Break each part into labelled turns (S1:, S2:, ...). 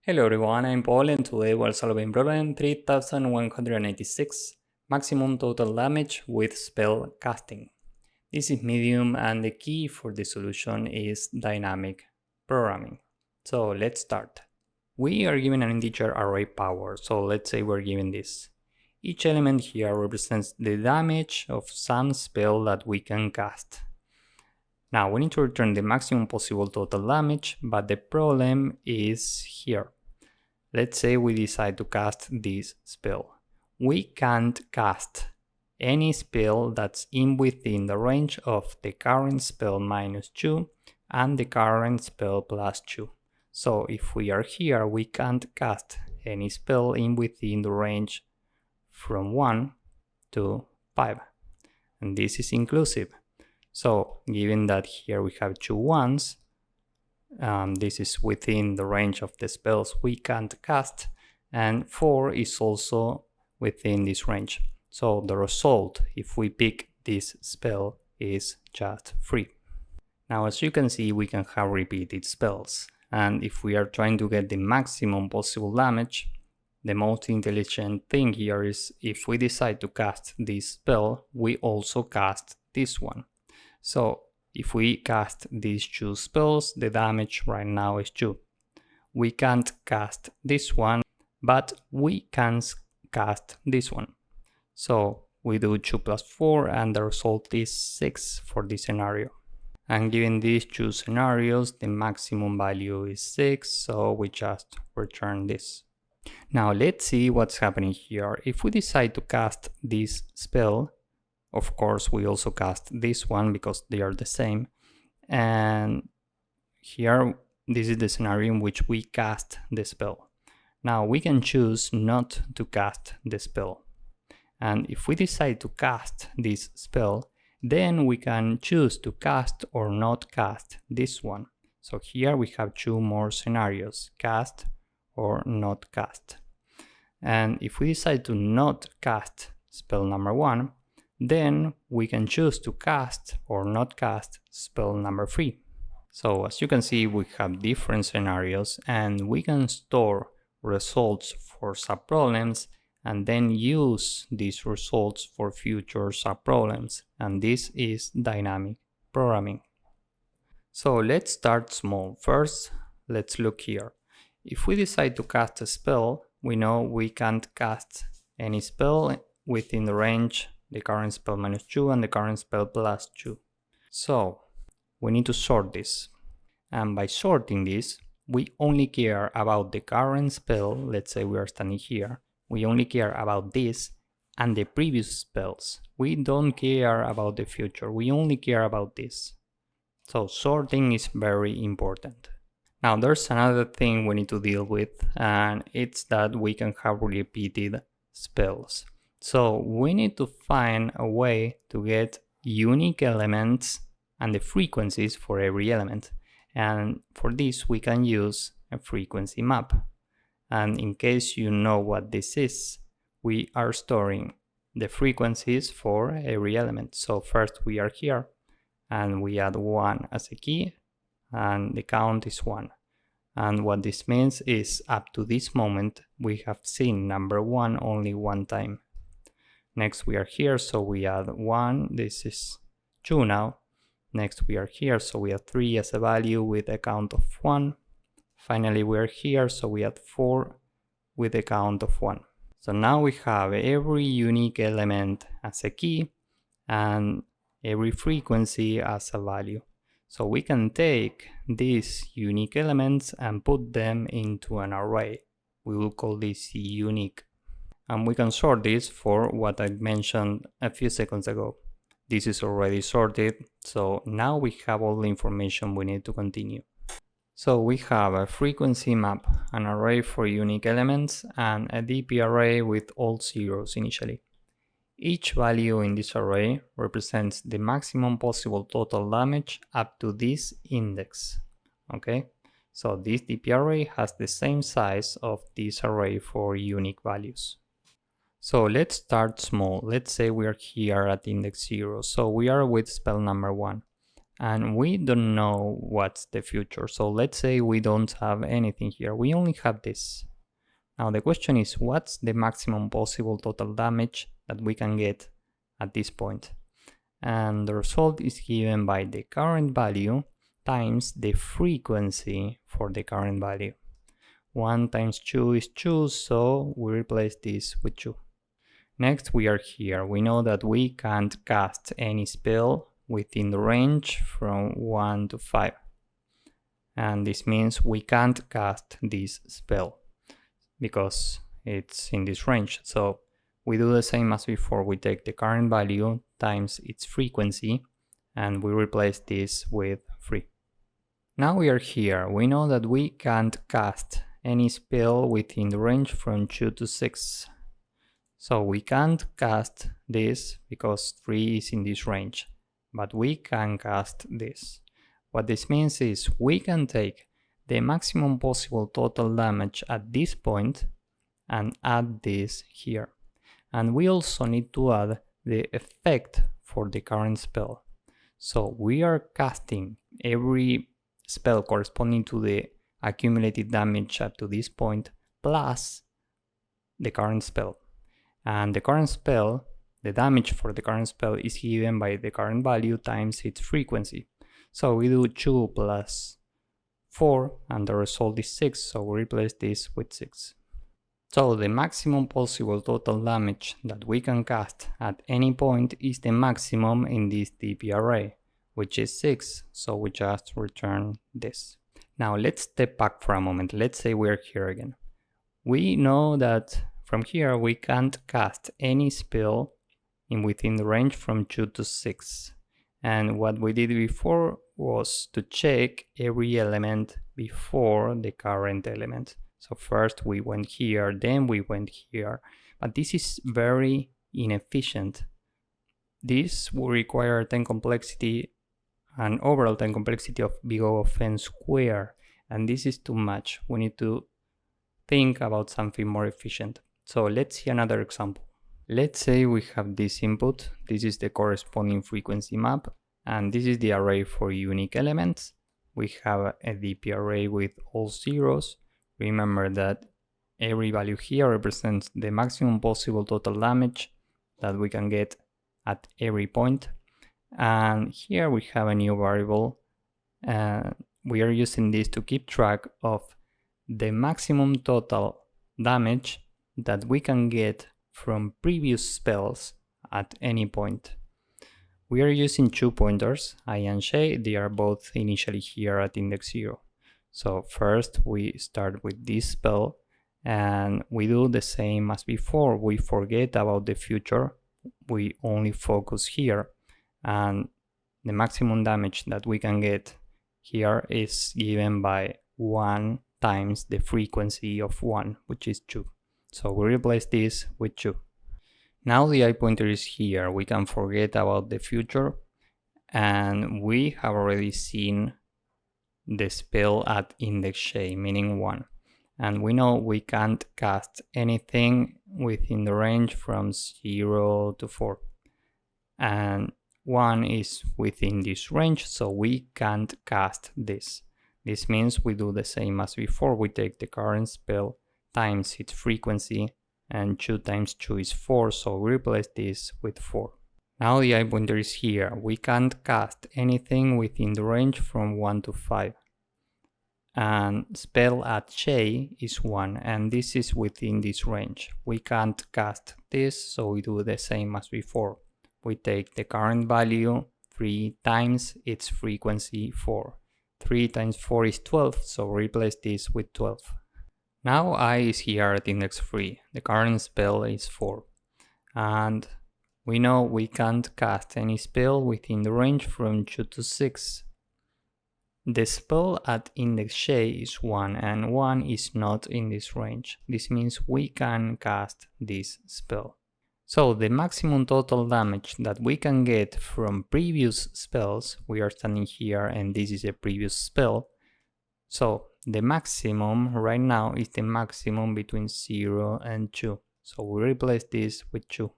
S1: Hello everyone, I'm Paul and today we're solving problem 3186, maximum total damage with spell casting. This is medium and the key for the solution is dynamic programming. So let's start. We are given an integer array power, so let's say we're given this. Each element here represents the damage of some spell that we can cast. Now we need to return the maximum possible total damage, but the problem is here. Let's say we decide to cast this spell. We can't cast any spell that's within the range of the current spell minus 2 and the current spell plus 2. So if we are here, we can't cast any spell within the range from 1 to 5. And this is inclusive. So given that here we have 2 ones, this is within the range of the spells we can't cast, and 4 is also within this range. So the result, if we pick this spell, is just 3. Now as you can see, we can have repeated spells, and if we are trying to get the maximum possible damage, the most intelligent thing here is if we decide to cast this spell, we also cast this one. So if we cast these 2 spells, the damage right now is 2. We can't cast this one, but we can cast this one. So we do 2 plus 4 and the result is 6 for this scenario. And given these 2 scenarios, the maximum value is 6, so we just return this. Now let's see what's happening here. If we decide to cast this spell, of course, we also cast this one because they are the same. And here, this is the scenario in which we cast the spell. Now we can choose not to cast the spell. And if we decide to cast this spell, then we can choose to cast or not cast this one. So here we have 2 more scenarios, cast or not cast. And if we decide to not cast spell number 1, then we can choose to cast or not cast spell number 3. So as you can see, we have different scenarios and we can store results for subproblems and then use these results for future subproblems. And this is dynamic programming. So let's start small. First, let's look here. If we decide to cast a spell, we know we can't cast any spell within the range the current spell minus 2 and the current spell plus 2. So we need to sort this. And by sorting this, we only care about the current spell. Let's say we are standing here. We only care about this and the previous spells. We don't care about the future. We only care about this. So sorting is very important. Now there's another thing we need to deal with, and it's that we can have repeated spells. So we need to find a way to get unique elements and the frequencies for every element. And for this we can use a frequency map. And in case you know what this is, we are storing the frequencies for every element. So first we are here and we add 1 as a key and the count is 1. And what this means is up to this moment we have seen number 1 only 1 time. Next we are here, so we add 1, this is 2 now. Next we are here, so we add 3 as a value with a count of 1. Finally we are here, so we add 4 with a count of 1. So now we have every unique element as a key and every frequency as a value. So we can take these unique elements and put them into an array. We will call this unique. And we can sort this for what I mentioned a few seconds ago. This is already sorted, so now we have all the information we need to continue. So we have a frequency map, an array for unique elements, and a DP array with all zeros initially. Each value in this array represents the maximum possible total damage up to this index. Okay, so this DP array has the same size of this array for unique values. So let's start small. Let's say we are here at index 0. So we are with spell number 1. and we don't know what's the future. So let's say we don't have anything here, we only have this. Now the question is, what's the maximum possible total damage that we can get at this point? And the result is given by the current value times the frequency for the current value. 1 times 2 is 2, so we replace this with 2. Next we are here. We know that we can't cast any spell within the range from 1 to 5. And this means we can't cast this spell because it's in this range. So we do the same as before. We take the current value times its frequency and we replace this with 3. Now we are here. We know that we can't cast any spell within the range from 2 to 6. So we can't cast this because 3 is in this range, but we can cast this. What this means is we can take the maximum possible total damage at this point and add this here. And we also need to add the effect for the current spell. So we are casting every spell corresponding to the accumulated damage up to this point plus the current spell. And the current spell, the damage for the current spell is given by the current value times its frequency. So we do 2 plus 4 and the result is 6, so we replace this with 6. So the maximum possible total damage that we can cast at any point is the maximum in this DP array, which is 6, so we just return this. Now let's step back for a moment. Let's say we're here again. We know that from here we can't cast any spell within the range from 2 to 6. And what we did before was to check every element before the current element. So first we went here, then we went here. But this is very inefficient. This will require 10 complexity and overall 10 complexity of big O of n square. And this is too much. We need to think about something more efficient. So let's see another example. Let's say we have this input. This is the corresponding frequency map. And this is the array for unique elements. We have a DP array with all zeros. Remember that every value here represents the maximum possible total damage that we can get at every point. And here we have a new variable. We are using this to keep track of the maximum total damage that we can get from previous spells at any point. We are using 2 pointers, I and j. They are both initially here at index 0. So first we start with this spell and we do the same as before. We forget about the future. We only focus here, and the maximum damage that we can get here is given by 1 times the frequency of 1, which is 2. So we replace this with 2. Now the I pointer is here. We can forget about the future, and we have already seen the spell at index j, meaning 1. And we know we can't cast anything within the range from 0 to 4. And 1 is within this range, so we can't cast this. This means we do the same as before. We take the current spell times its frequency, and 2 times 2 is 4, so we replace this with 4. Now the I pointer is here. We can't cast anything within the range from 1 to 5. And spell at j is 1, and this is within this range. We can't cast this, so we do the same as before. We take the current value 3 times its frequency 4. 3 times 4 is 12, so replace this with 12. Now I is here at index 3. The current spell is 4. And we know we can't cast any spell within the range from 2 to 6. The spell at index j is 1, and 1 is not in this range. This means we can cast this spell. So the maximum total damage that we can get from previous spells, we are standing here and this is a previous spell. So the maximum right now is the maximum between 0 and 2. So we replace this with 2.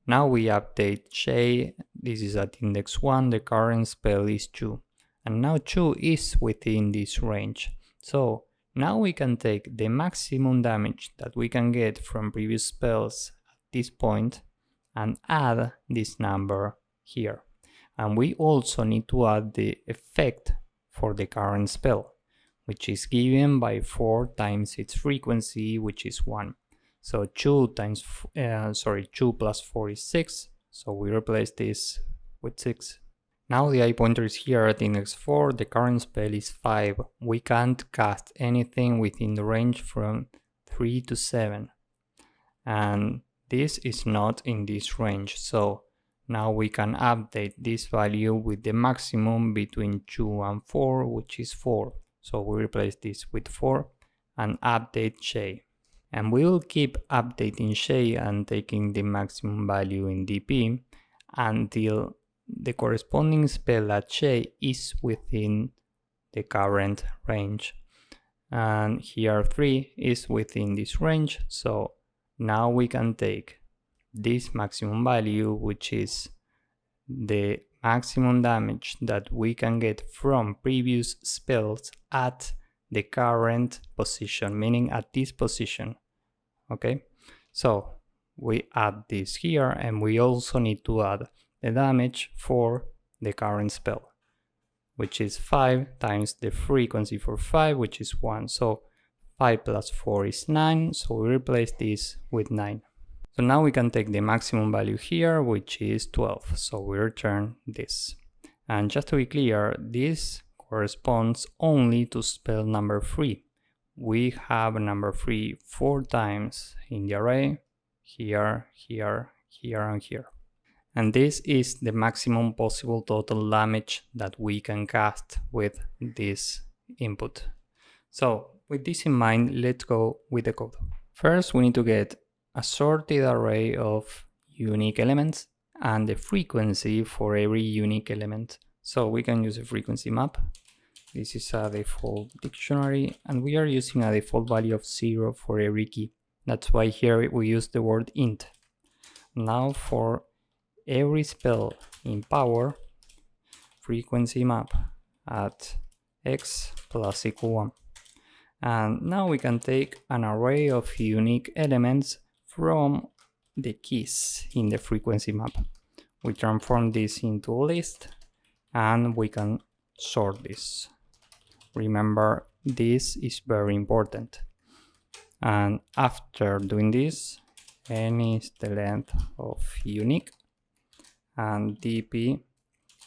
S1: Now we update J. This is at index 1, the current spell is 2. And now 2 is within this range. So now we can take the maximum damage that we can get from previous spells at this point and add this number here. And we also need to add the effect for the current spell, which is given by 4 times its frequency, which is 1. So 2 plus 4 is 6, so we replace this with 6. Now the eye pointer is here at index 4, the current spell is 5. We can't cast anything within the range from 3 to 7. And this is not in this range, so now we can update this value with the maximum between 2 and 4, which is 4. So we replace this with 4 and update J. And we will keep updating J and taking the maximum value in DP until the corresponding spell at J is within the current range. And here 3 is within this range, so now we can take this maximum value, which is the maximum damage that we can get from previous spells at the current position, meaning at this position. Okay, so we add this here, and we also need to add the damage for the current spell, which is 5 times the frequency for 5, which is 1. So 5 plus 4 is 9, so we replace this with 9. So now we can take the maximum value here, which is 12, so we return this. And just to be clear, this corresponds only to spell number 3. We have number 3 4 times in the array, here, here, here, and here. And this is the maximum possible total damage that we can cast with this input. So with this in mind, let's go with the code. First, we need to get a sorted array of unique elements and the frequency for every unique element. So we can use a frequency map. This is a default dictionary, and we are using a default value of 0 for every key. That's why here we use the word int. Now for every spell in power, frequency map at x plus equal 1. And now we can take an array of unique elements from the keys in the frequency map. We transform this into a list and we can sort this. Remember, this is very important. And after doing this, n is the length of unique and dp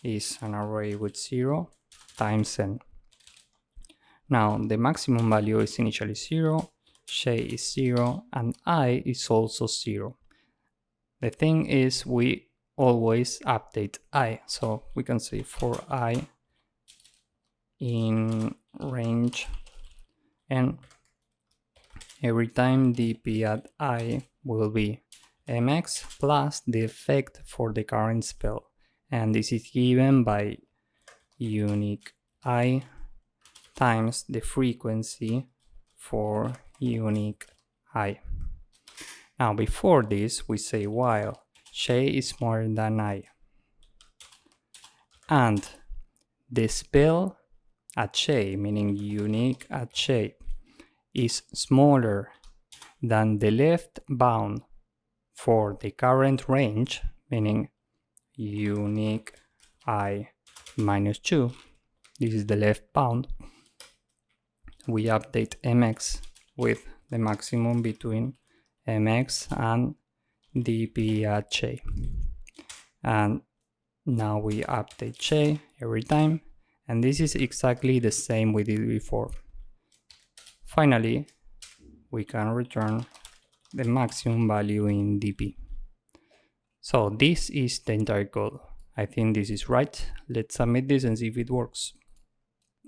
S1: is an array with 0 times n. Now the maximum value is initially 0, j is 0, and I is also 0. The thing is, we always update I, so we can say for I in range n, every time dp at I will be mx plus the effect for the current spell, and this is given by unique I times the frequency for unique I. Now before this we say while j is more than I and the spell at j, meaning unique at j, is smaller than the left bound for the current range, meaning unique I minus 2, this is the left bound, we update mx with the maximum between mx and dp at j. And now we update j every time, and this is exactly the same we did before. Finally, we can return the maximum value in dp. So this is the entire code. I think this is right. Let's submit this and see if it works.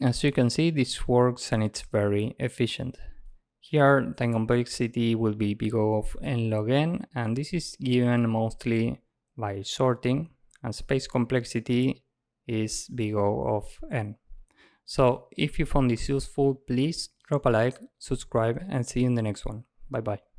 S1: As you can see, this works and it's very efficient. Here, time complexity will be big O of n log n, and this is given mostly by sorting, and space complexity is big O of n. So if you found this useful, please drop a like, subscribe, and see you in the next one. Bye bye.